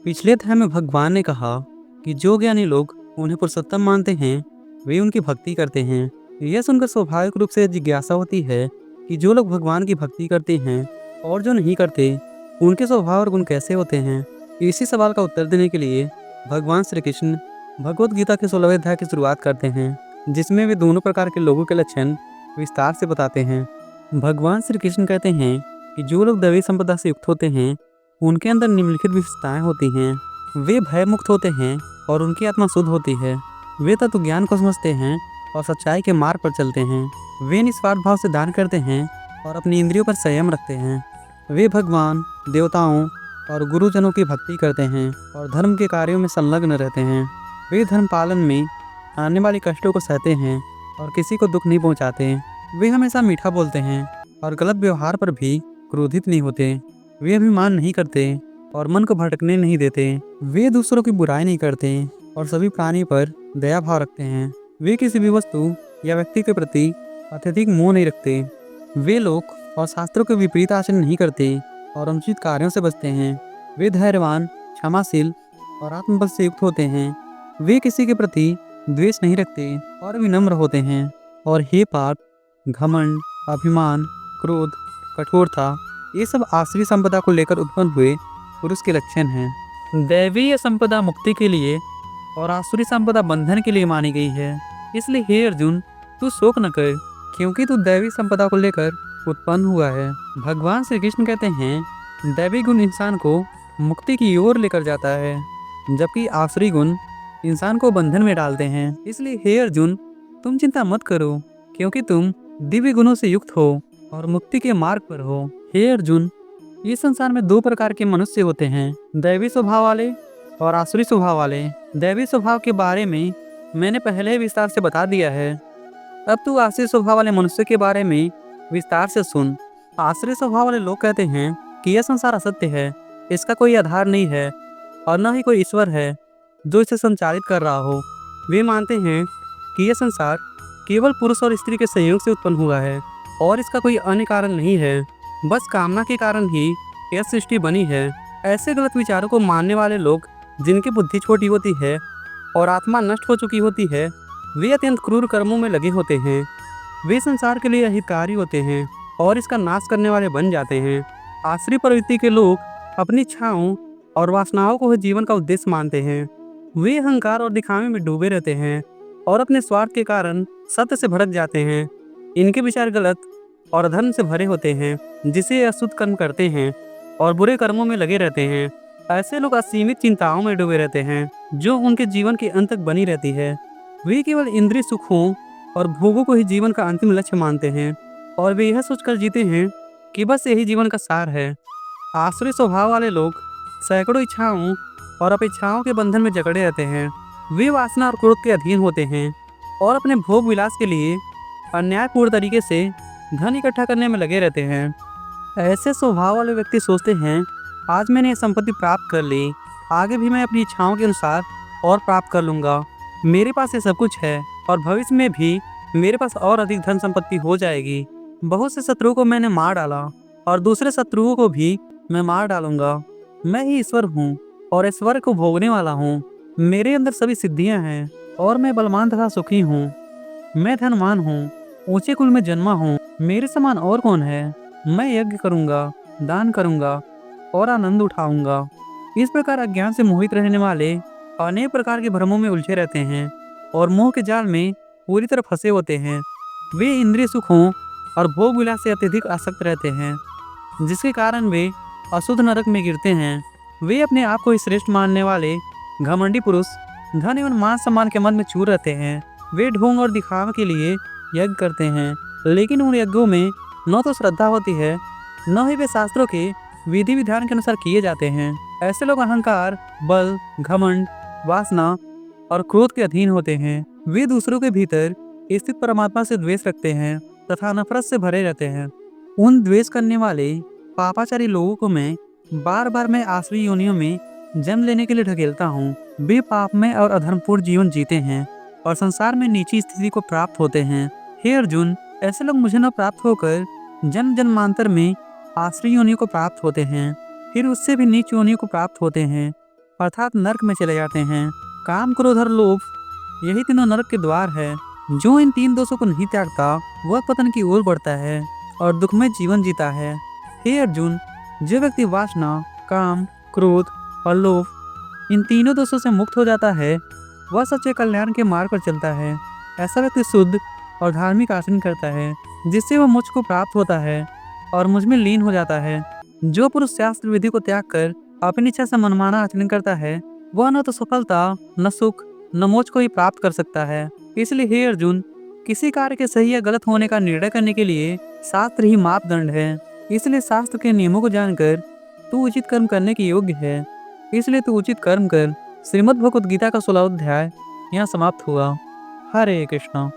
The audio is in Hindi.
पिछले अध्याय में भगवान ने कहा कि जो ज्ञानी लोग उन्हें पुरुषोत्तम मानते हैं वे उनकी भक्ति करते हैं। यह सुनकर स्वाभाविक रूप से जिज्ञासा होती है कि जो लोग भगवान की भक्ति करते हैं और जो नहीं करते उनके स्वभाव और गुण कैसे होते हैं। इसी सवाल का उत्तर देने के लिए भगवान श्री कृष्ण भगवत गीता के 16वें अध्याय की शुरुआत करते हैं, जिसमें वे दोनों प्रकार के लोगों के लक्षण विस्तार से बताते हैं। भगवान श्री कृष्ण कहते हैं कि जो लोग दैवी संपदा से युक्त होते हैं उनके अंदर निम्नलिखित विशेषताएं होती हैं। वे भय मुक्त होते हैं और उनकी आत्मा शुद्ध होती है। वे तत्व ज्ञान को समझते हैं और सच्चाई के मार्ग पर चलते हैं। वे निस्वार्थ भाव से दान करते हैं और अपनी इंद्रियों पर संयम रखते हैं। वे भगवान, देवताओं और गुरुजनों की भक्ति करते हैं और धर्म के कार्यों में संलग्न रहते हैं। वे धर्म पालन में आने वाले कष्टों को सहते हैं और किसी को दुख नहीं पहुंचाते। वे हमेशा मीठा बोलते हैं और गलत व्यवहार पर भी क्रोधित नहीं होते। वे अभिमान नहीं करते और मन को भटकने नहीं देते। वे दूसरों की बुराई नहीं करते और सभी प्राणी पर दया भाव रखते हैं। वे किसी भी वस्तु या व्यक्ति के प्रति अत्यधिक मोह नहीं रखते। वे लोग और शास्त्रों के विपरीत आचरण नहीं करते और अनुचित कार्यों से बचते हैं। वे धैर्यवान, क्षमाशील और आत्मबल से युक्त होते हैं। वे किसी के प्रति द्वेष नहीं रखते और विनम्र होते हैं। और हे पाप, घमंड, अभिमान, क्रोध, कठोरता, ये सब आसुरी संपदा को लेकर उत्पन्न हुए पुरुष के लक्षण हैं। दैवीय संपदा मुक्ति के लिए और आसुरी संपदा बंधन के लिए मानी गई है। इसलिए हे अर्जुन, तू शोक न कर, क्योंकि तू दैवी संपदा को लेकर उत्पन्न हुआ है। भगवान श्री कृष्ण कहते हैं दैवी गुण इंसान को मुक्ति की ओर लेकर जाता है, जबकि आसुरी गुण इंसान को बंधन में डालते हैं। इसलिए हे अर्जुन, तुम चिंता मत करो, क्योंकि तुम दिव्य गुणों से युक्त हो और मुक्ति के मार्ग पर हो। हे अर्जुन, इस संसार में दो प्रकार के मनुष्य होते हैं, दैवी स्वभाव वाले और आसुरी स्वभाव वाले। दैवी स्वभाव के बारे में मैंने पहले ही विस्तार से बता दिया है। अब तू आसुरी स्वभाव वाले मनुष्य के बारे में विस्तार से सुन। आसुरी स्वभाव वाले लोग कहते हैं कि यह संसार असत्य है, इसका कोई आधार नहीं है और न ही कोई ईश्वर है जो इसे संचालित कर रहा हो। वे मानते हैं कि यह संसार केवल पुरुष और स्त्री के संयोग से उत्पन्न हुआ है और इसका कोई अन्य कारण नहीं है। बस कामना के कारण ही यह सृष्टि बनी है। ऐसे गलत विचारों को मानने वाले लोग, जिनकी बुद्धि छोटी होती है और आत्मा नष्ट हो चुकी होती है, वे अत्यंत क्रूर कर्मों में लगे होते हैं। वे संसार के लिए अहितकारी होते हैं और इसका नाश करने वाले बन जाते हैं। आसुरी प्रवृत्ति के लोग अपनी इच्छाओं और वासनाओं को ही जीवन का उद्देश्य मानते हैं। वे अहंकार और दिखावे में डूबे रहते हैं और अपने स्वार्थ के कारण सत्य से भटक जाते हैं। इनके विचार गलत और अधर्म से भरे होते हैं, जिसे अशुद्ध कर्म करते हैं और बुरे कर्मों में लगे रहते हैं। ऐसे लोग असीमित चिंताओं में डूबे रहते हैं, जो उनके जीवन के अंत तक बनी रहती है। वे केवल इंद्रिय सुखों और भोगों को ही जीवन का अंतिम लक्ष्य मानते हैं और वे यह सोचकर जीते हैं कि बस यही जीवन का सार है। आसुरी स्वभाव वाले लोग सैकड़ों इच्छाओं और अपेक्षाओं के बंधन में जकड़े रहते हैं। वे वासना और क्रोध के अधीन होते हैं और अपने भोग विलास के लिए अन्यायपूर्ण तरीके से धन इकट्ठा करने में लगे रहते हैं। ऐसे स्वभाव वाले व्यक्ति सोचते हैं, आज मैंने ये संपत्ति प्राप्त कर ली, आगे भी मैं अपनी इच्छाओं के अनुसार और प्राप्त कर लूँगा। मेरे पास ये सब कुछ है और भविष्य में भी मेरे पास और अधिक धन संपत्ति हो जाएगी। बहुत से शत्रुओं को मैंने मार डाला और दूसरे शत्रुओं को भी मैं मार डालूंगा। मैं ही ईश्वर हूँ और ईश्वर को भोगने वाला हूँ। मेरे अंदर सभी सिद्धियाँ हैं और मैं बलवान तथा सुखी हूँ। मैं धनवान हूँ, ऊंचे कुल में जन्मा हूँ। मेरे समान और कौन है? मैं यज्ञ करूँगा, दान करूँगा और आनंद उठाऊंगा। इस प्रकार अज्ञान से मोहित रहने वाले अनेक प्रकार के भ्रमों में उलझे रहते हैं और मोह के जाल में पूरी तरह फंसे होते हैं। वे इंद्रिय सुखों और भोग विलास से अत्यधिक आसक्त रहते हैं, जिसके कारण वे अशुद्ध नरक में गिरते हैं। वे अपने आप को श्रेष्ठ मानने वाले घमंडी पुरुष धन एवं मान सम्मान के मन में चूर रहते हैं। वे ढोंग और दिखावे के लिए यज्ञ करते हैं, लेकिन उन यज्ञों में न तो श्रद्धा होती है, न ही वे शास्त्रों के विधि विधान के अनुसार किए जाते हैं। ऐसे लोग अहंकार, बल, घमंड, वासना और क्रोध के अधीन होते हैं। वे दूसरों के भीतर स्थित परमात्मा से द्वेष रखते हैं तथा नफरत से भरे रहते हैं। उन द्वेष करने वाले पापाचारी लोगों को मैं बार बार आसुरी योनियों में जन्म लेने के लिए ढकेलता हूँ। वे पापमय और अधर्मपूर्ण जीवन जीते हैं और संसार में नीची स्थिति को प्राप्त होते हैं। हे अर्जुन, ऐसे लोग मुझे न प्राप्त होकर जन्म जन्मांतर में आसुरी योनियों को प्राप्त होते हैं, फिर उससे भी नीच योनियों को प्राप्त होते हैं अर्थात नरक में चले जाते हैं। काम, क्रोध और लोभ, यही तीनों नरक के द्वार है। जो इन 3 दोषों को नहीं त्यागता वह पतन की ओर बढ़ता है और दुखमय जीवन जीता है। हे अर्जुन, जो व्यक्ति वासना, काम, क्रोध और लोभ, इन तीनों दोषों से मुक्त हो जाता है वह सच्चे कल्याण के मार्ग पर चलता है। ऐसा व्यक्ति शुद्ध और धार्मिक आचरण करता है जिससे वह मुझ को प्राप्त होता है और मुझ में लीन हो जाता है। जो पुरुष शास्त्र विधि को त्याग कर अपनी इच्छा से मनमाना आचरण करता है वह न तो सफलता, न सुख, न मोक्ष को ही प्राप्त कर सकता है। इसलिए हे अर्जुन, किसी कार्य के सही या गलत होने का निर्णय करने के लिए शास्त्र ही मापदंड है। इसलिए शास्त्र के नियमों को जानकर तू उचित कर्म करने के योग्य है। इसलिए तू उचित कर्म कर। श्रीमद् भगवद गीता का 16वां अध्याय यहाँ समाप्त हुआ। हरे कृष्णा।